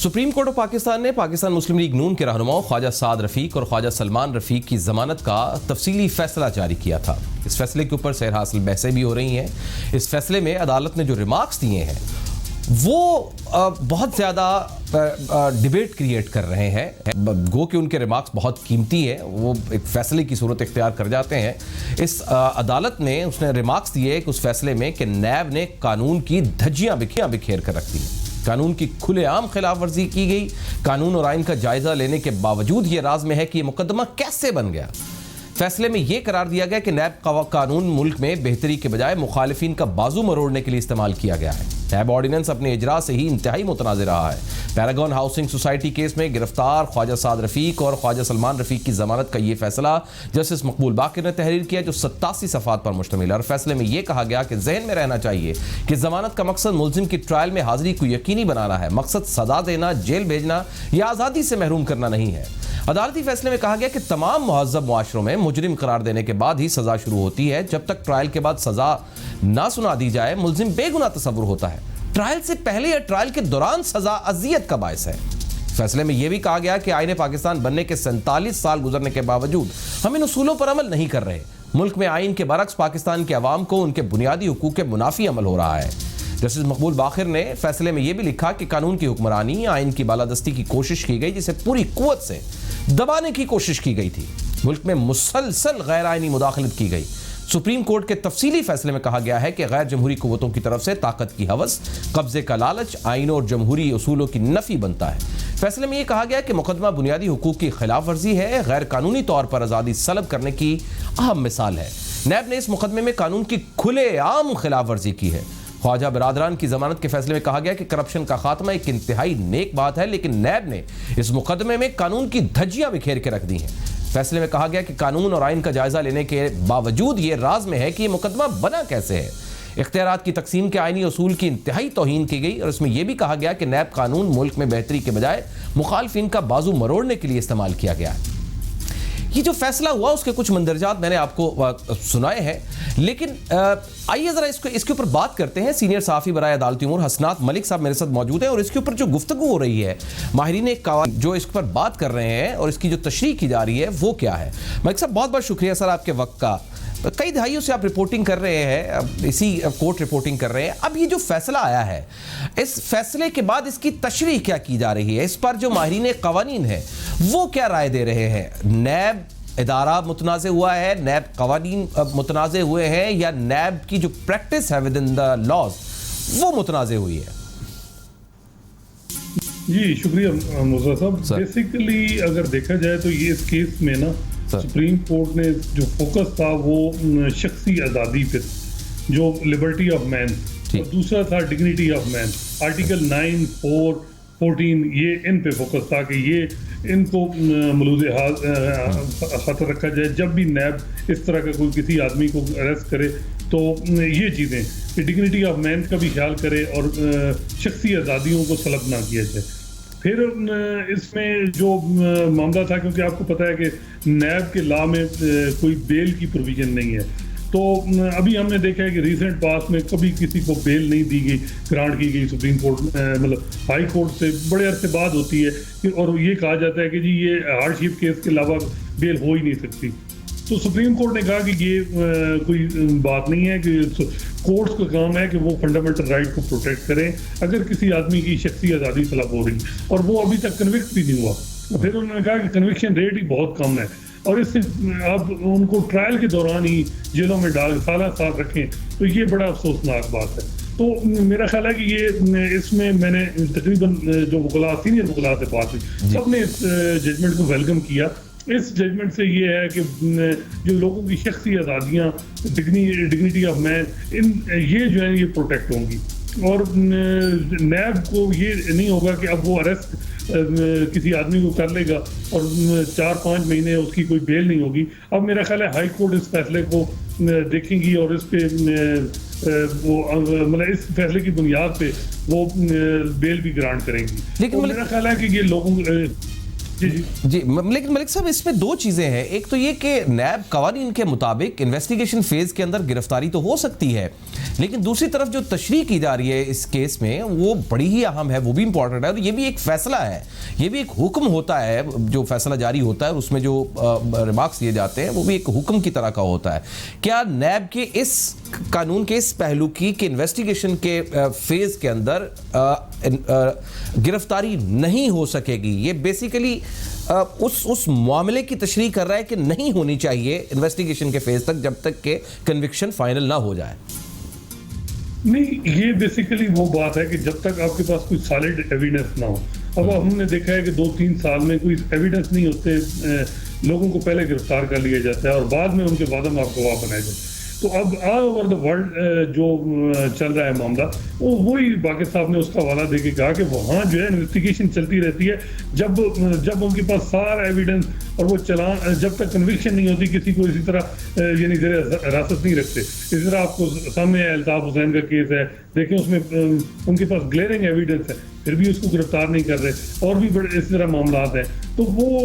Supreme court of Pakistan نے پاکستان مسلم league نون کے رہنماؤں خواجہ سعد رفیق اور خواجہ سلمان رفیق کی ضمانت کا تفصیلی فیصلہ جاری کیا تھا۔ اس فیصلے کے اوپر سیر حاصل بحثیں بھی ہو رہی ہیں۔ اس فیصلے میں عدالت نے جو ریمارکس دیے ہیں وہ بہت زیادہ ڈیبیٹ کریٹ کر رہے ہیں، گو کہ ان کے ریمارکس بہت قیمتی ہیں، وہ ایک فیصلے کی صورت اختیار کر جاتے ہیں۔ اس عدالت نے اس نے ریمارکس دیے کہ اس فیصلے میں کہ نیب نے قانون کی دھجیاں بکھیر کر رکھ دی، قانون کی کھلے عام خلاف ورزی کی گئی۔ قانون اور آئین کا جائزہ لینے کے باوجود یہ راز میں ہے کہ یہ مقدمہ کیسے بن گیا۔ فیصلے میں یہ قرار دیا گیا کہ نیب قانون ملک میں بہتری کے بجائے مخالفین کا بازو مروڑنے کے لیے استعمال کیا گیا ہے۔ نیب آرڈیننس اپنے اجرا سے ہی انتہائی متنازع رہا ہے۔ پیراگون ہاؤسنگ سوسائٹی کیس میں گرفتار خواجہ سعد رفیق اور خواجہ سلمان رفیق کی ضمانت کا یہ فیصلہ جسٹس مقبول باقر نے تحریر کیا، جو 87 صفحات پر مشتمل ہے، اور فیصلے میں یہ کہا گیا کہ ذہن میں رہنا چاہیے کہ ضمانت کا مقصد ملزم کی ٹرائل میں حاضری کو یقینی بنانا ہے، مقصد سزا دینا، جیل بھیجنا یا آزادی سے محروم کرنا نہیں ہے۔ عدالتی فیصلے میں کہا گیا کہ تمام مہذب معاشروں میں مجرم قرار دینے کے بعد ہی سزا شروع ہوتی ہے۔ جب تک ٹرائل کے بعد سزا نہ سنا دی جائے ملزم بے گناہ تصور ہوتا ہے۔ ٹرائل سے پہلے یا ٹرائل کے دوران سزا اذیت کا باعث ہے۔ فیصلے میں یہ بھی کہا گیا کہ آئین پاکستان بننے کے 47 سال گزرنے کے باوجود ہم ان اصولوں پر عمل نہیں کر رہے۔ ملک میں آئین کے برعکس پاکستان کے عوام کو ان کے بنیادی حقوق کے منافی عمل ہو رہا ہے۔ جسٹس مقبول باقر نے فیصلے میں یہ بھی لکھا کہ قانون کی حکمرانی، آئین کی بالادستی کی کوشش کی گئی جسے پوری قوت سے دبانے کی کوشش کی گئی تھی۔ ملک میں مسلسل غیر آئینی مداخلت کی گئی۔ سپریم کورٹ کے تفصیلی فیصلے میں کہا گیا ہے کہ غیر جمہوری قوتوں کی طرف سے طاقت کی ہوس، قبضے کا لالچ آئینوں اور جمہوری اصولوں کی نفی بنتا ہے۔ فیصلے میں یہ کہا گیا کہ مقدمہ بنیادی حقوق کی خلاف ورزی ہے، غیر قانونی طور پر آزادی سلب کرنے کی اہم مثال ہے۔ نیب نے اس مقدمے میں قانون کی کھلے عام خلاف ورزی کی ہے۔ خواجہ برادران کی ضمانت کے فیصلے میں کہا گیا کہ کرپشن کا خاتمہ ایک انتہائی نیک بات ہے، لیکن نیب نے اس مقدمے میں قانون کی دھجیاں بکھیر کے رکھ دی ہیں۔ فیصلے میں کہا گیا کہ قانون اور آئین کا جائزہ لینے کے باوجود یہ راز میں ہے کہ یہ مقدمہ بنا کیسے ہے۔ اختیارات کی تقسیم کے آئینی اصول کی انتہائی توہین کی گئی، اور اس میں یہ بھی کہا گیا کہ نیب قانون ملک میں بہتری کے بجائے مخالفین کا بازو مروڑنے کے لیے استعمال کیا گیا ہے۔ یہ جو فیصلہ ہوا اس کے کچھ مندرجات میں نے آپ کو سنائے ہیں، لیکن آئیے ذرا اس کے اوپر بات کرتے ہیں۔ سینئر صحافی برائے عدالتی امور حسنات ملک صاحب میرے ساتھ موجود ہیں، اور اس کے اوپر جو گفتگو ہو رہی ہے، ماہرین قوانین جو اس پر بات کر رہے ہیں اور اس کی جو تشریح کی جا رہی ہے وہ کیا ہے۔ ملک صاحب بہت بہت شکریہ سر آپ کے وقت کا۔ کئی دہائیوں سے آپ رپورٹنگ کر رہے ہیں، اسی کورٹ رپورٹنگ کر رہے ہیں۔ اب یہ جو فیصلہ آیا ہے، اس فیصلے کے بعد اس کی تشریح کیا کی جا رہی ہے؟ اس پر جو ماہرین قوانین ہیں وہ کیا رائے دے رہے ہیں؟ نیب ادارہ متنازع ہوا ہے، نیب قوانین متنازع ہوئے ہیں، یا نیب کی جو پریکٹس ہے ود ان دا لاز وہ متنازع ہوئی ہے؟ جی شکریہ مرزا صاحب۔ بیسیکلی اگر دیکھا جائے تو یہ اس کیس میں نا سپریم کورٹ نے جو فوکس تھا وہ شخصی آزادی پہ، جو لبرٹی آف مین، اور دوسرا تھا ڈگنیٹی آف مین۔ آرٹیکل 9، 4، 14 یہ ان پہ فوکس تھا کہ یہ ان کو ملوز خطر رکھا جائے جب بھی نیب اس طرح کا کوئی کسی آدمی کو اریسٹ کرے تو یہ چیزیں کہ ڈگنیٹی آف مین کا بھی خیال کرے اور شخصی آزادیوں کو سلب نہ کیا جائے۔ پھر اس میں جو معاملہ تھا، کیونکہ آپ کو پتہ ہے کہ نیب کے لا میں کوئی بیل کی پروویژن نہیں ہے، تو ابھی ہم نے دیکھا ہے کہ ریسنٹ پاس میں کبھی کسی کو بیل نہیں دی گئی، گرانٹ کی گئی سپریم کورٹ مطلب ہائی کورٹ سے بڑے عرصے بعد ہوتی ہے، اور یہ کہا جاتا ہے کہ جی یہ ہارڈ شپ کیس کے علاوہ بیل ہو ہی نہیں سکتی۔ تو سپریم کورٹ نے کہا کہ یہ کوئی بات نہیں ہے، کہ کورٹس کا کام ہے کہ وہ فنڈامنٹل رائٹ کو پروٹیکٹ کریں اگر کسی آدمی کی شخصی آزادی طلب ہو رہی، اور وہ ابھی تک کنوکٹ بھی نہیں ہوا۔ پھر انہوں نے کہا کہ کنوکشن ریٹ ہی بہت کم ہے، اور اس سے اب ان کو ٹرائل کے دوران ہی جیلوں میں ڈال سالہ سال رکھیں، تو یہ بڑا افسوسناک بات ہے۔ تو میرا خیال ہے کہ یہ اس میں نے تقریباً جو وکلاء سینئر وکلاء سے بات ہوئی، سب نے اس ججمنٹ کو ویلکم کیا۔ اس ججمنٹ سے یہ ہے کہ جو لوگوں کی شخصی آزادیاں، ڈگنیٹی آف مین، یہ جو ہے یہ پروٹیکٹ ہوں گی، اور نیب کو یہ نہیں ہوگا کہ اب وہ اریسٹ کسی آدمی کو کر لے گا اور 4-5 مہینے اس کی کوئی بیل نہیں ہوگی۔ اب میرا خیال ہے ہائی کورٹ اس فیصلے کو دیکھیں گی، اور اس پہ وہ مطلب اس فیصلے کی بنیاد پہ وہ بیل بھی گرانٹ کریں گی۔ لیکن میرا خیال ہے کہ یہ لوگوں جی لیکن ملک صاحب اس میں دو چیزیں ہیں. ایک تو یہ کہ نیب قوانین کے مطابق انویسٹیگیشن فیز کے اندر گرفتاری تو ہو سکتی ہے, لیکن دوسری طرف جو تشریح کی جا رہی ہے اس کیس میں وہ بڑی ہی اہم ہے, وہ بھی امپورٹنٹ ہے, اور یہ بھی ایک فیصلہ ہے, یہ بھی ایک حکم ہوتا ہے. جو فیصلہ جاری ہوتا ہے اس میں جو ریمارکس دیے جاتے ہیں وہ بھی ایک حکم کی طرح کا ہوتا ہے. کیا نیب کے اس قانون کے اس پہلو کی کہ انویسٹیگیشن کے فیز کے اندر گرفتاری نہیں ہو سکے گی, یہ بیسیکلی اس معاملے کی تشریح کر رہا ہے کہ نہیں ہونی چاہیے انویسٹیگیشن کے فیز تک جب تک کہ کنوکشن فائنل نہ ہو جائے؟ نہیں, یہ بیسیکلی وہ بات ہے کہ جب تک آپ کے پاس کوئی سالڈ ایویڈنس نہ ہو. اب ہم نے دیکھا ہے کہ 2-3 سال میں کوئی ایویڈنس نہیں ہوتے, لوگوں کو پہلے گرفتار کر لیا جاتا ہے اور بعد میں ان کے بعد ہم آپ گواہ بنائے جاتے ہیں. تو اب آل اوور دا ورلڈ جو چل رہا ہے معاملہ, وہی باقر صاحب نے اس کا حوالہ دے کے کہا کہ وہاں جو ہے انویسٹیگیشن چلتی رہتی ہے جب ان کے پاس سارا ایویڈنس اور وہ چلان جب تک کنوکشن نہیں ہوتی کسی کو اسی طرح یعنی زیر حراست نہیں رکھتے. اسی طرح آپ کو سامنے الطاف حسین کا کیس ہے, دیکھیں اس میں ان کے پاس گلیئرنگ ایویڈنس ہے پھر بھی اس کو گرفتار نہیں کر رہے, اور بھی بڑے اس طرح معاملات ہیں. تو وہ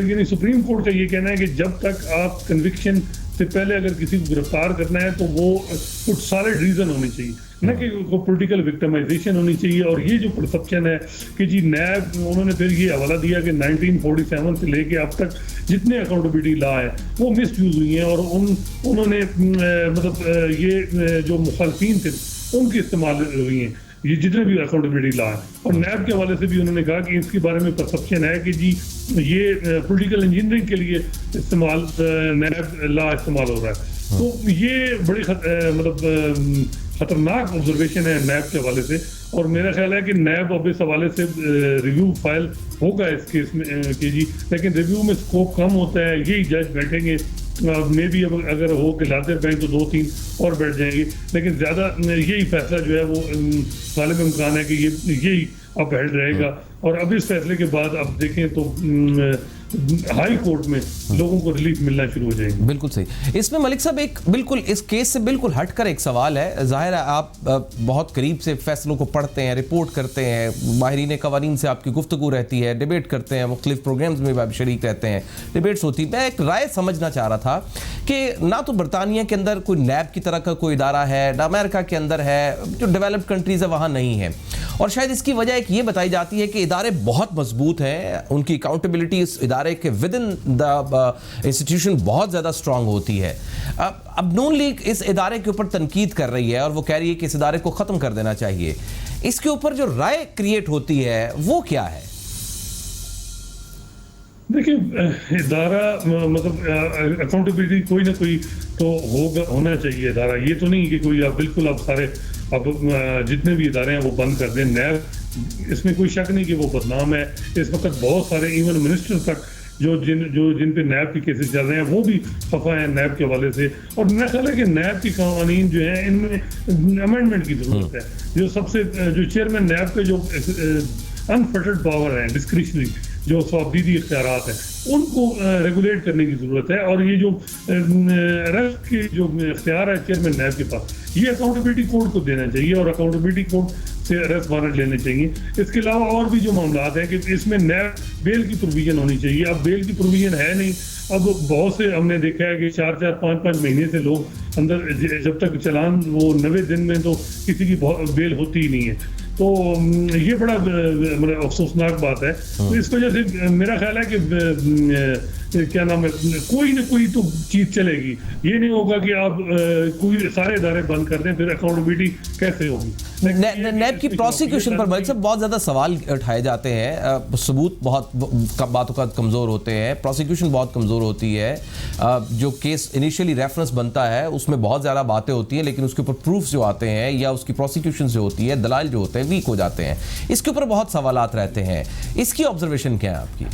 یعنی سپریم کورٹ کا یہ کہنا ہے کہ جب تک آپ کنوکشن سے پہلے اگر کسی کو گرفتار کرنا ہے تو وہ کچھ سالڈ ریزن ہونی چاہیے, نہ کہ پولیٹیکل وکٹمائزیشن ہونی چاہیے. اور یہ جو پرسپشن ہے کہ جی نیب, انہوں نے پھر یہ حوالہ دیا کہ 1947 سے لے کے اب تک جتنے اکاؤنٹیبلٹی لا ہے وہ مس یوز ہوئی ہیں, اور انہوں نے مطلب یہ جو مخالفین تھے ان کی استعمال ہوئی ہیں یہ جتنے بھی اکاؤنٹیبلٹی لا ہے. اور نیب کے حوالے سے بھی انہوں نے کہا کہ اس کے بارے میں پرسپشن ہے کہ جی یہ پولیٹیکل انجینئرنگ کے لیے استعمال نیب لا استعمال ہو رہا ہے. تو یہ بڑی مطلب خطرناک آبزرویشن ہے نیب کے حوالے سے, اور میرا خیال ہے کہ نیب اب اس حوالے سے ریویو فائل ہوگا اس کیس میں کہ جی, لیکن ریویو میں اسکوپ کم ہوتا ہے. یہی جج بیٹھیں گے, میں بھی اگر ہو کہ لادر بینک تو 2-3 اور بیٹھ جائیں گے, لیکن زیادہ یہی فیصلہ جو ہے وہ غالب امکان ہے کہ یہی اب ہیلڈ رہے گا. اور اب اس فیصلے کے بعد اب دیکھیں تو ہائی کورٹ میں لوگوں کو ریلیف ملنا شروع ہو جائے گی. بالکل صحیح. اس میں ملک صاحب ایک بالکل اس کیس سے بالکل ہٹ کر ایک سوال ہے, ظاہر ہے آپ بہت قریب سے فیصلوں کو پڑھتے ہیں, رپورٹ کرتے ہیں, ماہرین قوانین سے آپ کی گفتگو رہتی ہے, ڈیبیٹ کرتے ہیں, مختلف پروگرامز میں آپ شریک رہتے ہیں, ڈیبیٹس ہوتی. میں ایک رائے سمجھنا چاہ رہا تھا کہ نہ تو برطانیہ کے اندر کوئی نیب کی طرح کا کوئی ادارہ ہے, نہ امریکہ کے اندر ہے, جو ڈیولپڈ کنٹریز ہے وہاں نہیں ہے, اور شاید اس کی وجہ ایک یہ بتائی جاتی ہے کہ ادارے بہت مضبوط ہیں, ان کی اکاؤنٹیبلٹی اس ادارے کے ود ان دا انسٹیٹیوشن بہت زیادہ اسٹرانگ ہوتی ہے. اب نون لیگ اس ادارے کے اوپر تنقید کر رہی ہے اور وہ کہہ رہی ہے کہ اس ادارے کو ختم کر دینا چاہیے. اس کے اوپر جو رائے کریٹ ہوتی ہے وہ کیا ہے؟ دیکھیں, ادارہ مطلب اکاؤنٹیبلٹی کوئی نہ کوئی تو ہونا چاہیے ادارہ. یہ تو نہیں کہ کوئی آپ بالکل آپ سارے اب جتنے بھی ادارے ہیں وہ بند کر دیں. نیب اس میں کوئی شک نہیں کہ وہ بدنام ہے. اس وقت بہت سارے ایون منسٹر تک جن پہ نیب کے کیسز چل رہے ہیں وہ بھی خفا ہیں نیب کے حوالے سے. اور میرا خیال ہے کہ نیب کی قوانین جو ہیں ان میں امینڈمنٹ کی ضرورت ہے. جو چیئرمین نیب کے جو انفٹلڈ پاور ہیں, ڈسکریشنری جو سوابدیدی اختیارات ہیں, ان کو ریگولیٹ کرنے کی ضرورت ہے. اور یہ جو ریسٹ کی جو اختیار ہے چیئرمین نیب کے پاس, یہ اکاؤنٹیبلٹی کوڈ کو دینا چاہیے اور اکاؤنٹیبلٹی کوڈ سے ارسٹ وارنٹ لینے چاہیے. اس کے علاوہ اور بھی جو معاملات ہیں کہ اس میں نیب بیل کی پروویژن ہونی چاہیے. اب بیل کی پروویژن ہے نہیں. اب بہت سے ہم نے دیکھا ہے کہ 4-4 5-5 مہینے سے لوگ اندر, جب تک چلان وہ 90 دن میں تو کسی کی بیل ہوتی ہی نہیں ہے. تو یہ بڑا افسوسناک بات ہے. تو اس وجہ سے میرا خیال ہے کہ کیا نام ہے, کوئی نہ کوئی تو چیز چلے گی. یہ نہیں ہوگا کہ آپ کوئی سارے ادارے بند کر دیں, پھر اکاؤنٹیبلٹی کیسے ہوگی. نیب کی پروسیکیوشن پر ملک صاحب بہت زیادہ سوال اٹھائے جاتے ہیں, ثبوت بہت باتوں کا کمزور ہوتے ہیں, پروسیکیوشن بہت کمزور ہوتی ہے, جو کیس انیشلی ریفرنس بنتا ہے اس میں بہت زیادہ باتیں ہوتی ہیں لیکن اس کے اوپر پروفز جو آتے ہیں یا اس کی پروسیکیوشن جو ہوتی ہے, دلائل جو ہوتے ہیں ویک ہو جاتے ہیں. اس کے اوپر بہت سوالات رہتے ہیں. اس کی آبزرویشن کیا ہے آپ کی؟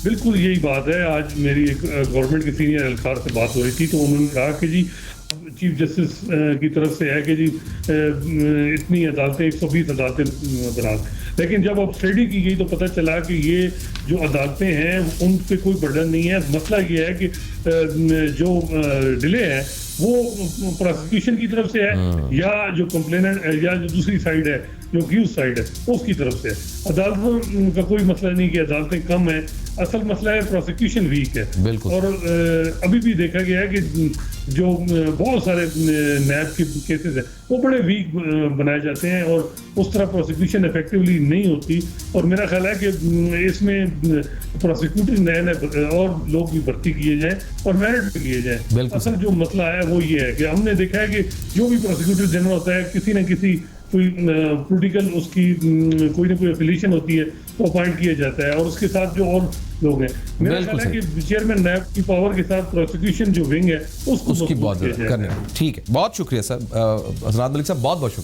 بالکل یہی بات ہے. آج میری ایک گورنمنٹ کے سینئر اہلکار سے بات ہو رہی تھی تو انہوں نے کہا کہ جی چیف جسٹس کی طرف سے ہے کہ جی اتنی عدالتیں 120 عدالتیں بنا, لیکن جب اب اسٹڈی کی گئی تو پتہ چلا کہ یہ جو عدالتیں ہیں ان پہ کوئی برڈن نہیں ہے. مسئلہ یہ ہے کہ جو ڈیلے ہے وہ پروسیکیوشن کی طرف سے ہے یا جو کمپلیننٹ یا جو دوسری سائڈ ہے جو اکیوز سائڈ ہے اس کی طرف سے. عدالتوں کا کوئی مسئلہ نہیں کہ عدالتیں کم ہیں, اصل مسئلہ ہے پروسیکیوشن ویک ہے. بالکل. اور ابھی بھی دیکھا گیا ہے کہ جو بہت سارے نیب کے کیسز ہیں وہ بڑے ویک بنائے جاتے ہیں اور اس طرح پروسیکیوشن افیکٹولی نہیں ہوتی. اور میرا خیال ہے کہ اس میں پروسیکیوٹر نئے اور لوگ بھی بھرتی کیے جائیں اور میرٹ بھی کیے جائیں. اصل جو مسئلہ ہے وہ یہ ہے کہ ہم نے دیکھا ہے کہ جو بھی پروسیکیوٹر جنرل ہوتا ہے کسی نہ کسی کوئی پولیٹیکل اس کی کوئی نہ کوئی افیلیشن ہوتی ہے تو اپوائنٹ کیا جاتا ہے اور اس کے ساتھ جو اور لوگ ہیں. میرا خیال ہے کہ چیئرمین نیب کی پاور کے ساتھ پروسیکیوشن جو ونگ ہے اس کی بہت کرنے. ٹھیک ہے, بہت شکریہ سر. حسنات ملک صاحب بہت بہت شکریہ.